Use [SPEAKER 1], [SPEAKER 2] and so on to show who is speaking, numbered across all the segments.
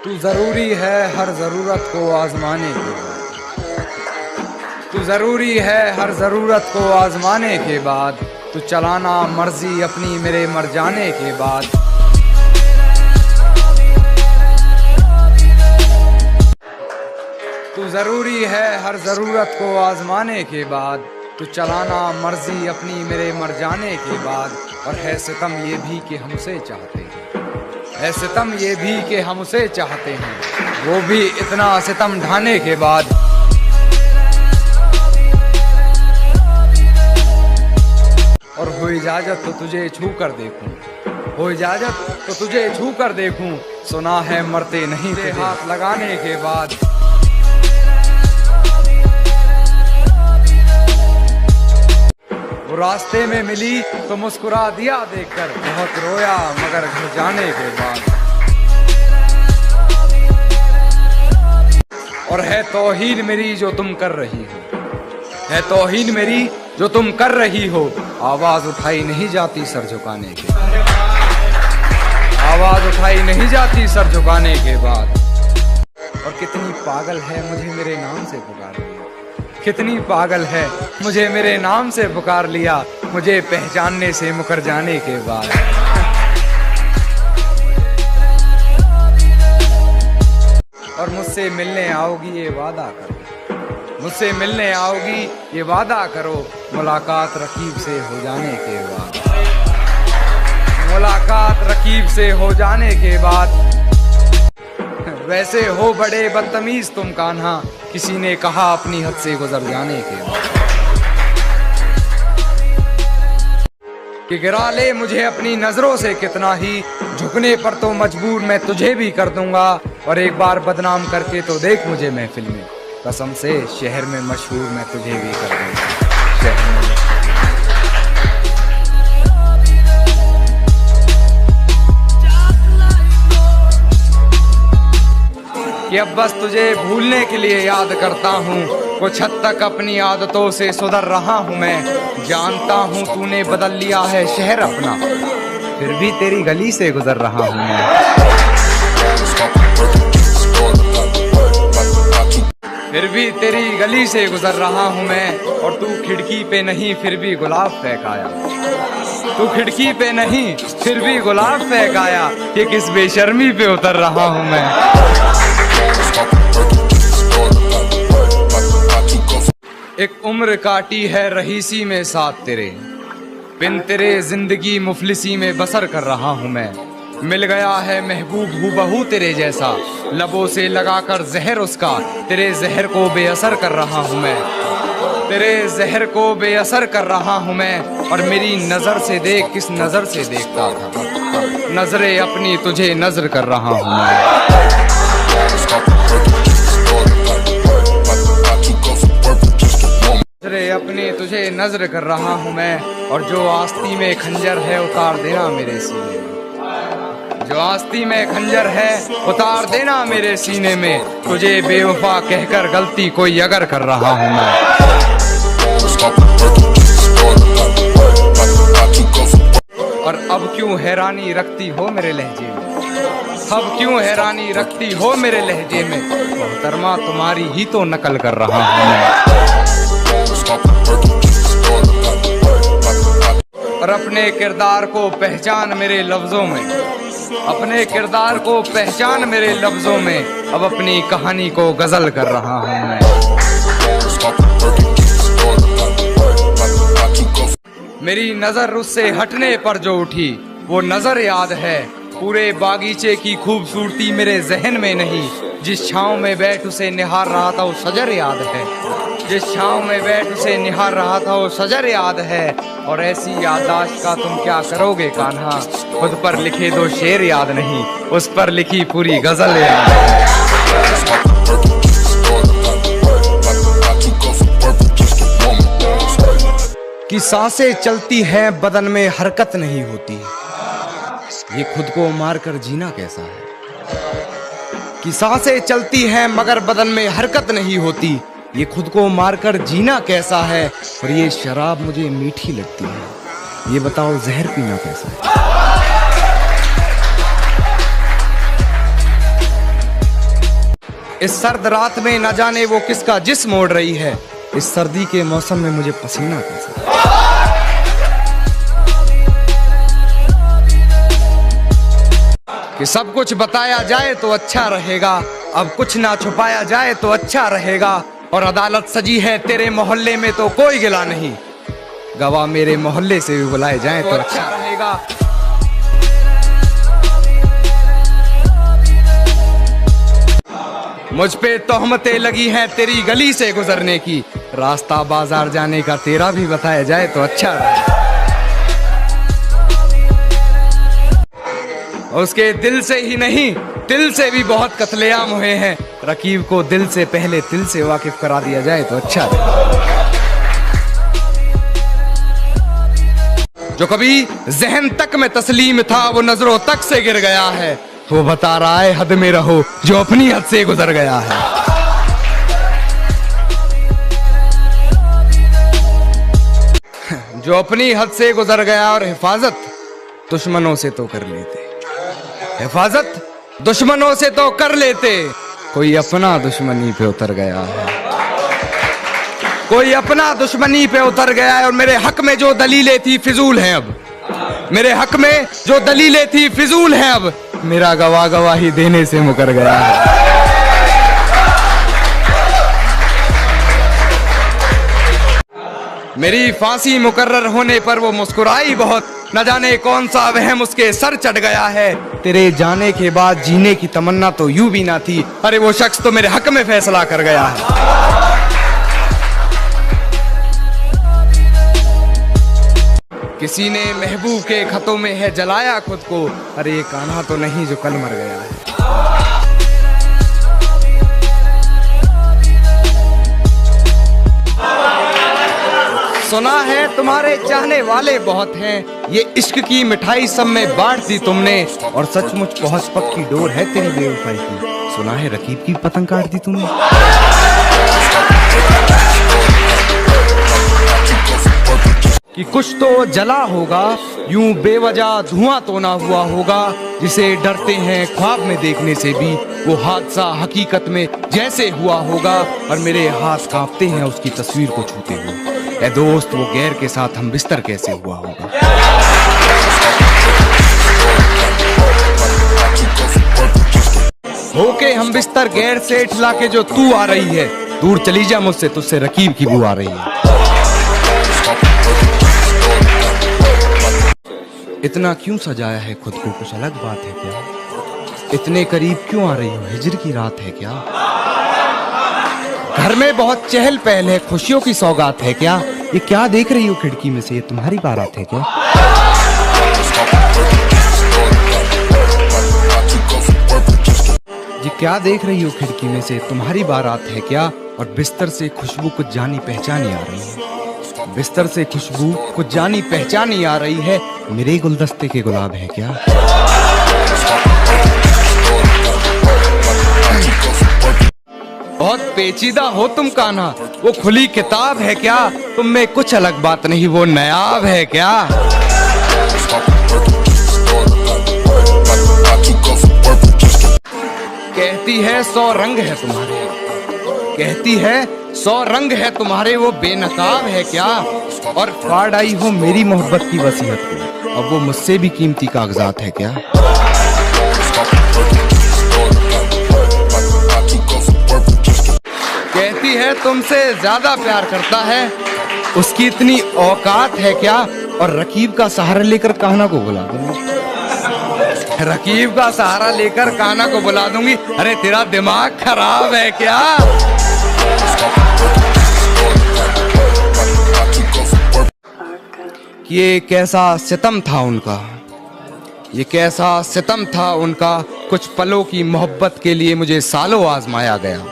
[SPEAKER 1] तू ज़रूरी है हर ज़रूरत को आज़माने के बाद। तू ज़रूरी है हर ज़रूरत को आज़माने के बाद। तू चलाना मर्ज़ी अपनी मेरे मर जाने के बाद। तू ज़रूरी है हर ज़रूरत को आज़माने के बाद। तू चलाना मर्ज़ी अपनी मेरे मर जाने के बाद। और है सितम ये भी कि हमसे चाहते हैं, है सितम ये भी कि हमसे चाहते हैं, वो भी इतना सितम ढाने के बाद। और हो इजाज़त तो तुझे छू कर देखूं, हो इजाज़त तो तुझे छू कर देखूं। सुना है मरते नहीं थे हाथ लगाने के बाद। वो रास्ते में मिली तो मुस्कुरा दिया देखकर, बहुत रोया मगर घर जाने के बाद। और है तौहीन मेरी जो तुम कर रही हो, है तौहीन मेरी जो तुम कर रही हो। आवाज उठाई नहीं जाती सर झुकाने के, आवाज उठाई नहीं जाती सर झुकाने के बाद। और कितनी पागल है मुझे मेरे नाम से पुकार लिया, कितनी पागल है मुझे मेरे नाम से पुकार लिया, मुझे पहचानने से मुकर जाने के बाद। और मुझसे मिलने आओगी ये वादा करो, मुझसे मिलने आओगी ये वादा करो। मुलाकात रकीब से हो जाने के बाद, मुलाकात रकीब से हो जाने के बाद। वैसे हो बड़े बदतमीज तुम कान्हा, किसी ने कहा अपनी हद से गुजर जाने के बाद। कि गिरा ले मुझे अपनी नजरों से कितना ही, झुकने पर तो मजबूर मैं तुझे भी कर दूंगा। और एक बार बदनाम करके तो देख मुझे महफिल में, कसम से शहर में मशहूर मैं तुझे भी कर दूंगा। शहर में कि अब बस तुझे भूलने के लिए याद करता हूँ। कुछ हद तक अपनी आदतों से सुधर रहा हूँ मैं। जानता हूँ तूने बदल लिया है शहर अपना, फिर भी तेरी गली से गुजर रहा हूँ मैं। फिर भी तेरी गली से गुजर रहा हूँ मैं। और तू खिड़की पे नहीं फिर भी गुलाब फेंकाया, तू खिड़की पे नहीं फिर भी गुलाब फेंकाया। कि किस बेशर्मी पे उतर रहा हूँ मैं। एक उम्र काटी है रहीसी में साथ तेरे, बिन तेरे जिंदगी मुफलिसी में बसर कर रहा हूँ मैं। मिल गया है महबूब हूबहू तेरे जैसा, लबों से लगाकर जहर उसका, तेरे जहर को बेअसर कर रहा हूँ मैं, तेरे जहर को बेअसर कर रहा हूँ मैं। और मेरी नजर से देख किस नजर से देखता था, नजरे अपनी तुझे नजर कर रहा हूँ मैं। नजरे अपनी तुझे नजर कर रहा हूँ मैं। और जो आस्ती में खंजर है उतार देना मेरे सीने में, जो आस्ती में खंजर है उतार देना मेरे सीने में। तुझे बेवफा कहकर गलती कोई अगर कर रहा हूँ मैं। और अब क्यों हैरानी रखती हो मेरे लहजे में, अब क्यों हैरानी रखती हो मेरे लहजे में। मोहतरमा तुम्हारी ही तो नकल कर रहा हूँ मैं। और अपने किरदार को पहचान मेरे लफ्जों में, अपने किरदार को पहचान मेरे लफ्जों में। अब अपनी कहानी को गजल कर रहा हूँ मैं। मेरी नजर उससे हटने पर जो उठी वो नजर याद है, पूरे बागीचे की खूबसूरती मेरे जहन में नहीं। जिस छांव में बैठ उसे निहार रहा था वो शजर याद है, जिस छांव में बैठ उसे निहार रहा था वो शजर याद है। और ऐसी याददाश्त का तुम क्या करोगे कान्हा, खुद पर लिखे दो शेर याद नहीं, उस पर लिखी पूरी गजल याद है। कि सांसें चलती हैं बदन में हरकत नहीं होती, ये खुद को मारकर जीना कैसा है। कि सांसें चलती हैं मगर बदन में हरकत नहीं होती, ये खुद को मारकर जीना कैसा है। और ये शराब मुझे मीठी लगती है, ये बताओ जहर पीना कैसा है। इस सर्द रात में न जाने वो किसका जिस्म ओढ़ रही है। इस सर्दी के मौसम में मुझे पसीना कैसा। कि सब कुछ बताया जाए तो अच्छा रहेगा, अब कुछ ना छुपाया जाए तो अच्छा रहेगा। और अदालत सजी है तेरे मोहल्ले में तो कोई गिला नहीं, गवाह मेरे मोहल्ले से भी बुलाए जाए तो अच्छा रहेगा। मुझ पे तोहमतें लगी हैं तेरी गली से गुजरने की, रास्ता बाजार जाने का तेरा भी बताया जाए तो अच्छा रहेगा। उसके दिल से ही नहीं दिल से भी बहुत कत्लेआम हुए हैं, रकीब को दिल से पहले दिल से वाकिफ करा दिया जाए तो अच्छा रहेगा। जो कभी जहन तक में तस्लीम था वो नजरों तक से गिर गया है, वो बता रहा है हद में रहो जो अपनी हद से गुजर गया है। जो अपनी हद से गुजर गया और हिफाजत दुश्मनों से तो कर लेते, हिफाजत दुश्मनों से तो कर लेते। कोई अपना दुश्मनी पे उतर गया है, कोई अपना दुश्मनी पे उतर गया है। और मेरे हक में जो दलीलें थी फिजूल हैं अब, मेरे हक में जो दलीलें थी फिजूल हैं अब, मेरा गवाह गवाही देने से मुकर गया है। मेरी फांसी मुकर्रर होने पर वो मुस्कुराई बहुत, न जाने कौन सा वहम उसके सर चढ़ गया है। तेरे जाने के बाद जीने की तमन्ना तो यूं भी ना थी, अरे वो शख्स तो मेरे हक में फैसला कर गया है। किसी ने महबूब के खतों में है जलाया खुद को, अरे ये कान्हा तो नहीं जो कल मर गया है। सुना है तुम्हारे चाहने वाले बहुत हैं, ये इश्क की मिठाई सब में बांट दी तुमने। और सचमुच बहुत पक्की डोर है तेरी बेवफाई की, सुना है रकीब की पतंग काट दी तुमने। कि कुछ तो जला होगा यूं बेवजह धुआं तो ना हुआ होगा, जिसे डरते हैं ख्वाब में देखने से भी वो हादसा हकीकत में जैसे हुआ होगा। और मेरे हाथ कांपते हैं उसकी तस्वीर को छूते हुए। ए दोस्त वो गैर के साथ हम बिस्तर कैसे हुआ होगा। होके हम बिस्तर गैर से इठला के जो तू आ रही है, दूर चली जा मुझसे, तुझसे रकीब की बू आ रही है। इतना क्यों सजाया है खुद को, कुछ अलग बात है क्या? इतने करीब क्यों आ रही हो, हिजर की रात है क्या? घर में बहुत चहल पहल है, खुशियों की सौगात है क्या? ये क्या देख रही हो खिड़की में से, ये तुम्हारी बारात है क्या? ये क्या देख रही हो खिड़की में से, तुम्हारी बारात है क्या? और बिस्तर से खुशबू कुछ जानी पहचानी आ रही है, बिस्तर से खुशबू कुछ जानी पहचानी आ रही है। मेरे गुलदस्ते के गुलाब है क्या? बहुत पेचीदा हो तुम कान्हा, वो खुली किताब है क्या? तुम में कुछ अलग बात नहीं, वो नायाब है क्या? कहती है 100 रंग है तुम्हारे, कहती है 100 रंग है तुम्हारे, वो बेनकाब है क्या? और फाड़ आई हो मेरी मोहब्बत की वसीयत को, अब वो मुझसे भी कीमती कागजात है क्या? कहती है तुमसे ज्यादा प्यार करता है, उसकी इतनी औकात है क्या? और रकीब का सहारा लेकर कान्हा को बुला दूंगी, रकीब का सहारा लेकर कान्हा को बुला दूंगी। अरे तेरा दिमाग खराब है क्या? ये कैसा सितम था उनका, ये कैसा सितम था उनका, कुछ पलों की मोहब्बत के लिए मुझे सालों आजमाया गया।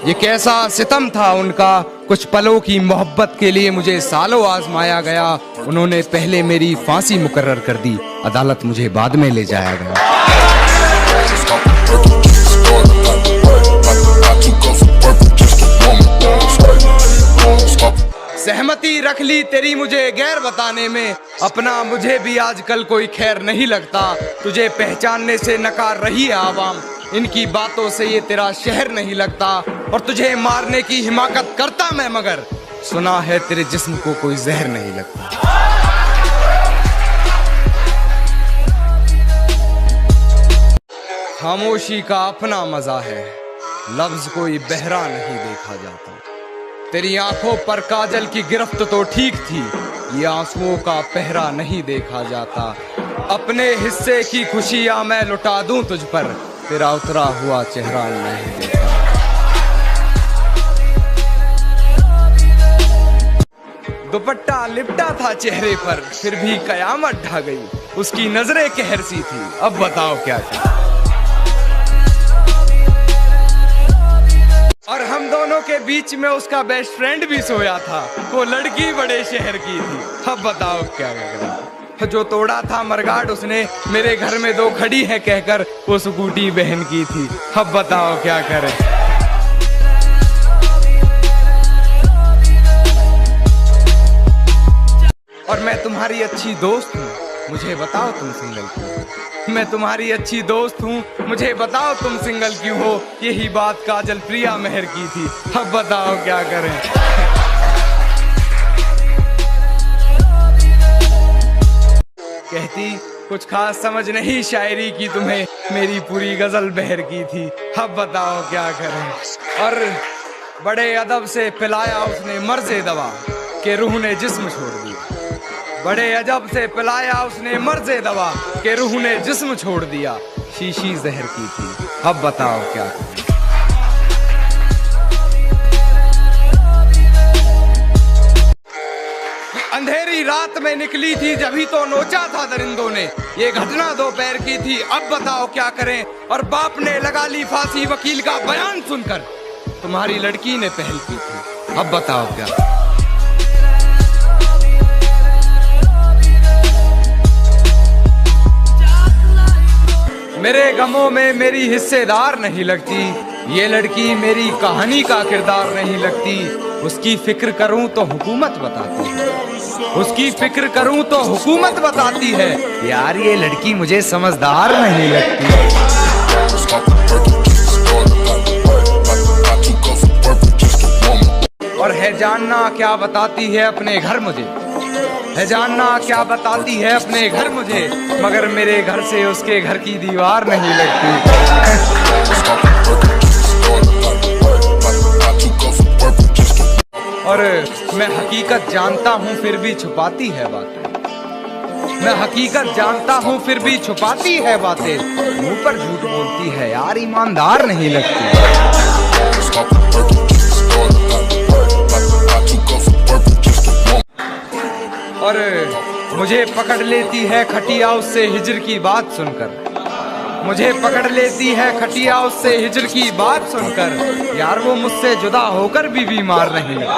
[SPEAKER 1] ये कैसा सितम था उनका, कुछ पलों की मोहब्बत के लिए मुझे सालों आजमाया गया। उन्होंने पहले मेरी फांसी मुकर्रर कर दी, अदालत मुझे बाद में ले जाया गया। सहमति रख ली तेरी मुझे गैर बताने में, अपना मुझे भी आजकल कोई खैर नहीं लगता। तुझे पहचानने से नकार रही है आवाम, इनकी बातों से ये तेरा शहर नहीं लगता और तुझे मारने की हिमाकत करता मैं, मगर सुना है तेरे जिस्म को कोई जहर नहीं लगता। खामोशी का अपना मजा है, लफ्ज कोई बहरा नहीं देखा जाता। तेरी आंखों पर काजल की गिरफ्त तो ठीक थी, ये आंसुओं का पहरा नहीं देखा जाता। अपने हिस्से की खुशियां मैं लुटा दूं तुझ पर, तेरा उतरा हुआ चेहरा नहीं देखा। दुपट्टा लिपटा था चेहरे पर, फिर भी कयामत ढा गई, उसकी नजरें कहर सी थी। अब बताओ क्या किया। और हम दोनों के बीच में उसका बेस्ट फ्रेंड भी सोया था, वो लड़की बड़े शहर की थी। अब बताओ क्या करें। जो तोड़ा था मरगाट उसने मेरे घर में दो खड़ी है कहकर, वो स्कूटी बहन की थी। अब बताओ क्या करें। और मैं तुम्हारी अच्छी दोस्त हूँ, मुझे बताओ तुम सिंगल क्यों। मैं तुम्हारी अच्छी दोस्त हूँ, मुझे बताओ तुम सिंगल क्यों हो। यही बात काजल प्रिया मेहर की थी। अब बताओ क्या करें। कहती कुछ खास समझ नहीं शायरी की तुम्हें, मेरी पूरी गजल बहर की थी। अब बताओ क्या करें। और बड़े अदब से पिलाया उसने मर्ज़े दवा, के रूह ने जिस्म छोड़ दिया। बड़े अजब से पिलाया उसने मर्ज़े दवा, के रूह ने जिस्म छोड़ दिया। शीशी जहर की थी। अब बताओ क्या करें। अंधेरी रात में निकली थी जभी तो नोचा था दरिंदों ने, ये घटना दोपहर की थी। अब बताओ क्या करें। और बाप ने लगा ली फांसी वकील का बयान सुनकर, तुम्हारी लड़की ने पहल की थी। अब बताओ क्या। मेरे गमों में मेरी हिस्सेदार नहीं लगती, ये लड़की मेरी कहानी का किरदार नहीं लगती। उसकी फिक्र करूं तो हुकूमत बताती है, उसकी फिक्र करूं तो हुकूमत बताती है। यार ये लड़की मुझे समझदार नहीं लगती। और है जानना क्या बताती है अपने घर मुझे, है जानना क्या बताती है अपने घर मुझे, मगर मेरे घर से उसके घर की दीवार नहीं लगती। और मैं हकीकत जानता हूँ फिर भी छुपाती है बातें, मैं हकीकत जानता हूँ फिर भी छुपाती है बातें। मुंह पर झूठ बोलती है यार, ईमानदार नहीं लगती। और मुझे पकड़ लेती है खटिया उससे हिजर की बात सुनकर, मुझे पकड़ लेती है खटिया उससे हिजर की बात सुनकर। यार वो मुझसे जुदा होकर भी बीमार नहीं लगती।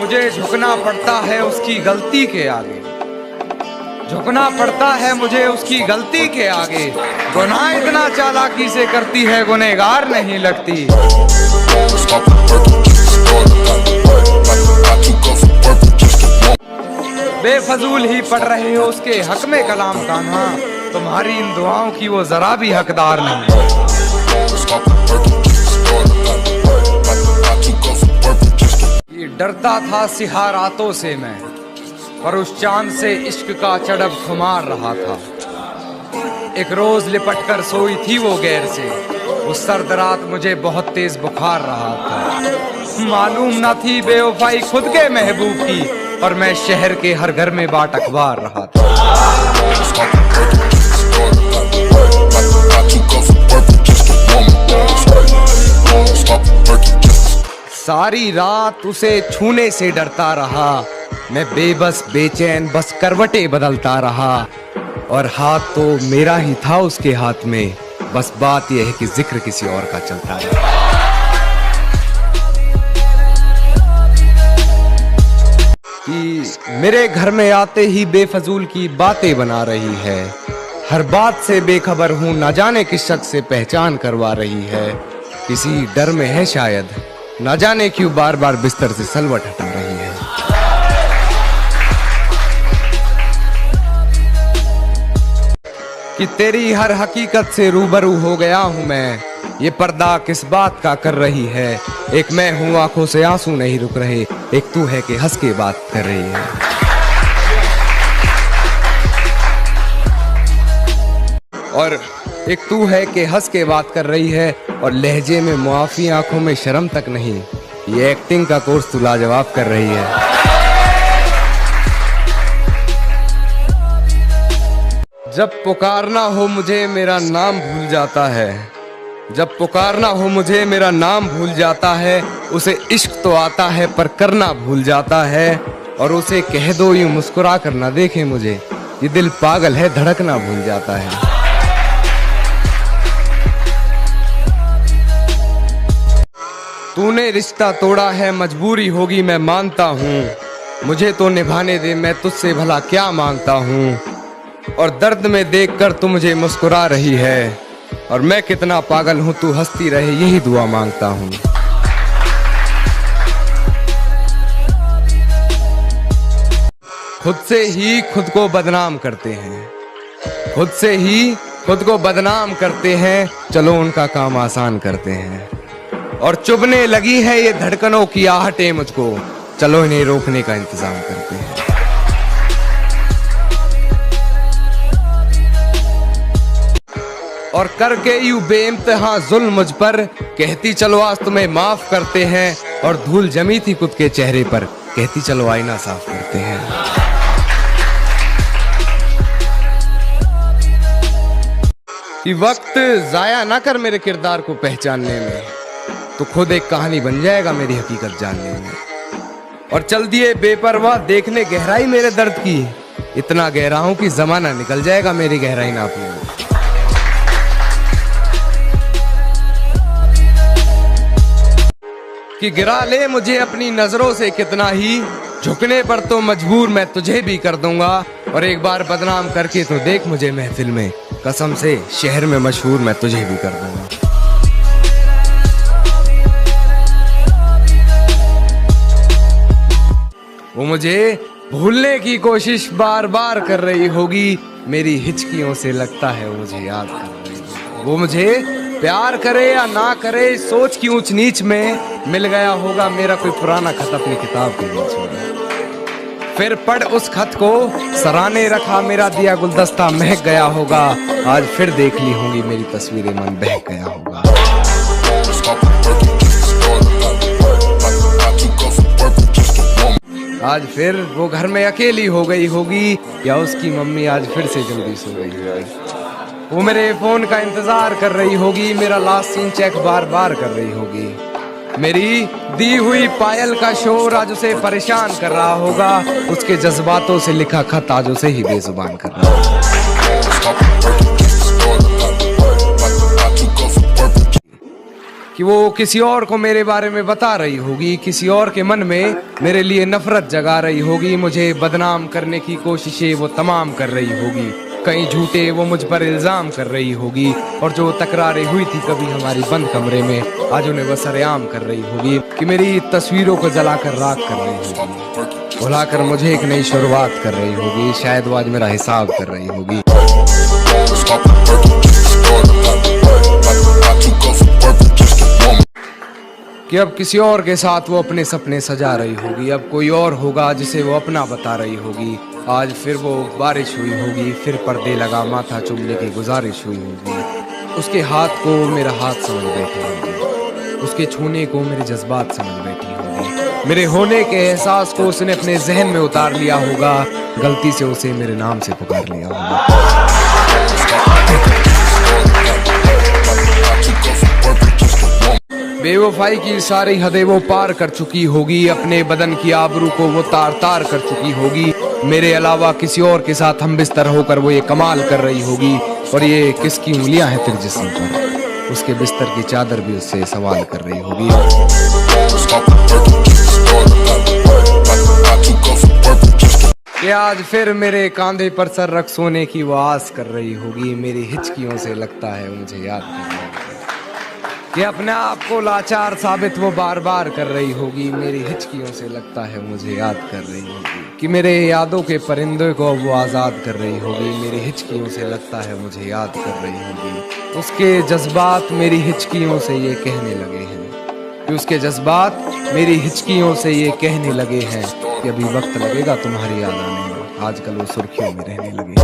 [SPEAKER 1] मुझे झुकना पड़ता है उसकी गलती के आगे, झुकना पड़ता है मुझे उसकी गलती के आगे। गुनाह इतना चालाकी से करती है, गुनहगार नहीं लगती। बेफजूल ही पढ़ रहे हो उसके हक में कलाम कान्हा, तुम्हारी इन दुआओं की वो जरा भी हकदार नहीं। ये डरता था सिहा रातों से मैं, पर उस चांद से इश्क का चढ़ब खुमार रहा था। एक रोज लिपट कर सोई थी वो गैर से, उस सर्द रात मुझे बहुत तेज बुखार रहा था। मालूम न थी बेवफाई खुद के महबूब की, और मैं शहर के हर घर में बाट अखबार रहा था। सारी रात उसे छूने से डरता रहा, मैं बेबस बेचैन बस करवटें बदलता रहा। और हाथ तो मेरा ही था उसके हाथ में, बस बात यह है कि जिक्र किसी और का चलता रहा। कि मेरे घर में आते ही बेफजूल की बातें बना रही है, हर बात से बेखबर हूँ, न जाने किस शख्स से पहचान करवा रही है। किसी डर में है शायद, न जाने क्यों बार बार बिस्तर से सलवट हटा रही है। कि तेरी हर हकीकत से रूबरू हो गया हूँ मैं। ये पर्दा किस बात का कर रही है, एक मैं हूँ आंखों से आंसू नहीं रुक रहे, एक तू है कि हंस के बात कर रही है। और एक तू है कि हंस के बात कर रही है, और लहजे में मुआफी आंखों में शर्म तक नहीं, ये एक्टिंग का कोर्स तू लाजवाब कर रही है। जब पुकारना हो मुझे मेरा नाम भूल जाता है, जब पुकारना हो मुझे मेरा नाम भूल जाता है, उसे इश्क तो आता है पर करना भूल जाता है। और उसे कह दो यूं मुस्कुरा कर ना देखे मुझे, ये दिल पागल है धड़कना भूल जाता है। तूने रिश्ता तोड़ा है मजबूरी होगी मैं मानता हूँ, मुझे तो निभाने दे मैं तुझसे भला क्या मांगता हूँ। और दर्द में देखकर तू मुझे मुस्कुरा रही है, और मैं कितना पागल हूँ तू हंसती रहे यही दुआ मांगता हूँ। खुद से ही खुद को बदनाम करते हैं, खुद से ही खुद को बदनाम करते हैं, चलो उनका काम आसान करते हैं। और चुभने लगी है ये धड़कनों की आहटें मुझको, चलो इन्हें रोकने का इंतजाम करते हैं। और करके यूं बेइंतहा जुल्म मुझ पर, कहती चलो आज तुम्हें माफ करते हैं। और धूल जमी थी खुद के चेहरे पर, कहती चलो आईना साफ करते हैं। कि वक्त जाया ना कर मेरे किरदार को पहचानने में, तो खुद एक कहानी बन जाएगा मेरी हकीकत जानने में। और चल दिए बेपरवाह देखने गहराई मेरे दर्द की, इतना गहरा हूं कि जमाना निकल जाएगा मेरी गहराई नापने में। कि गिरा ले मुझे अपनी नजरों से कितना ही, झुकने पर तो मजबूर मैं तुझे भी कर दूंगा। और एक बार बदनाम करके तो देख मुझे महफिल में, कसम से शहर में मशहूर मैं तुझे भी कर दूंगा। वो मुझे भूलने की कोशिश बार बार कर रही होगी, मेरी हिचकियों से लगता है वो मुझे याद कर रही होगी। वो मुझे प्यार करे या ना करे सोच की ऊंच नीच में, मिल गया होगा मेरा कोई पुराना खत अपनी किताब के बीच में। फिर पढ़ उस खत को, सराहने रखा मेरा दिया गुलदस्ता महक गया होगा। आज फिर देख ली होंगी मेरी तस्वीरें मन बहक गया होगा। आज फिर वो घर में अकेली हो गई होगी, या उसकी मम्मी आज फिर से जल्दी सो गई होगी। वो मेरे फोन का इंतजार कर रही होगी, मेरा लास्ट सीन चेक बार बार कर रही होगी। मेरी दी हुई पायल का शोर आज उसे परेशान कर रहा होगा, उसके जज्बातों से लिखा खत आज उसे ही बेजुबान कर रहा होगा। कि वो किसी और को मेरे बारे में बता रही होगी, किसी और के मन में मेरे लिए नफरत जगा रही होगी। मुझे बदनाम करने की कोशिशें वो तमाम कर रही होगी, कई झूठे वो मुझ पर इल्जाम कर रही होगी। और जो तकरारें हुई थी कभी हमारी बंद कमरे में, आज उन्हें वो सरेआम कर रही होगी। कि मेरी तस्वीरों को जलाकर राख कर रही होगी, भुलाकर मुझे एक नई शुरुआत कर रही होगी। शायद वो आज मेरा हिसाब कर रही होगी। कि अब किसी और के साथ वो अपने सपने सजा रही होगी, अब कोई और होगा जिसे वो अपना बता रही होगी। आज फिर वो बारिश हुई होगी, फिर पर्दे लगा माथा चुमने की गुजारिश हुई होगी। उसके हाथ को मेरा हाथ समझ बैठी होगी, उसके छूने को मेरे जज्बात समझ बैठी होगी। मेरे होने के एहसास को उसने अपने जहन में उतार लिया होगा, गलती से उसे मेरे नाम से पुकार लिया होगा। बेवफाई की सारी हदें वो पार कर चुकी होगी, अपने बदन की आबरू को वो तार तार कर चुकी होगी। मेरे अलावा किसी और के साथ हम बिस्तर होकर वो ये कमाल कर रही होगी। और ये किसकी उंगलियां हैं तेरे जिस्म पर, उसके बिस्तर की चादर भी उससे सवाल कर रही होगी। कि आज फिर मेरे कांधे पर सर रख सोने की वो आस कर रही होगी, मेरी हिचकियों से लगता है मुझे याद कर रही होगी। कि अपने आप को लाचार साबित वो बार बार कर रही होगी। मेरी हिचकियों से लगता है मुझे याद कर रही होगी कि मेरे यादों के परिंदे को वो आज़ाद कर रही होगी। मेरी हिचकियों से लगता है मुझे याद कर रही होगी। उसके जज्बात मेरी हिचकियों से ये कहने लगे हैं कि उसके जज्बात मेरी हिचकियों से ये कहने लगे हैं कि अभी वक्त लगेगा तुम्हारी याद आने में। आजकल वो सुर्खियों में रहने लगे।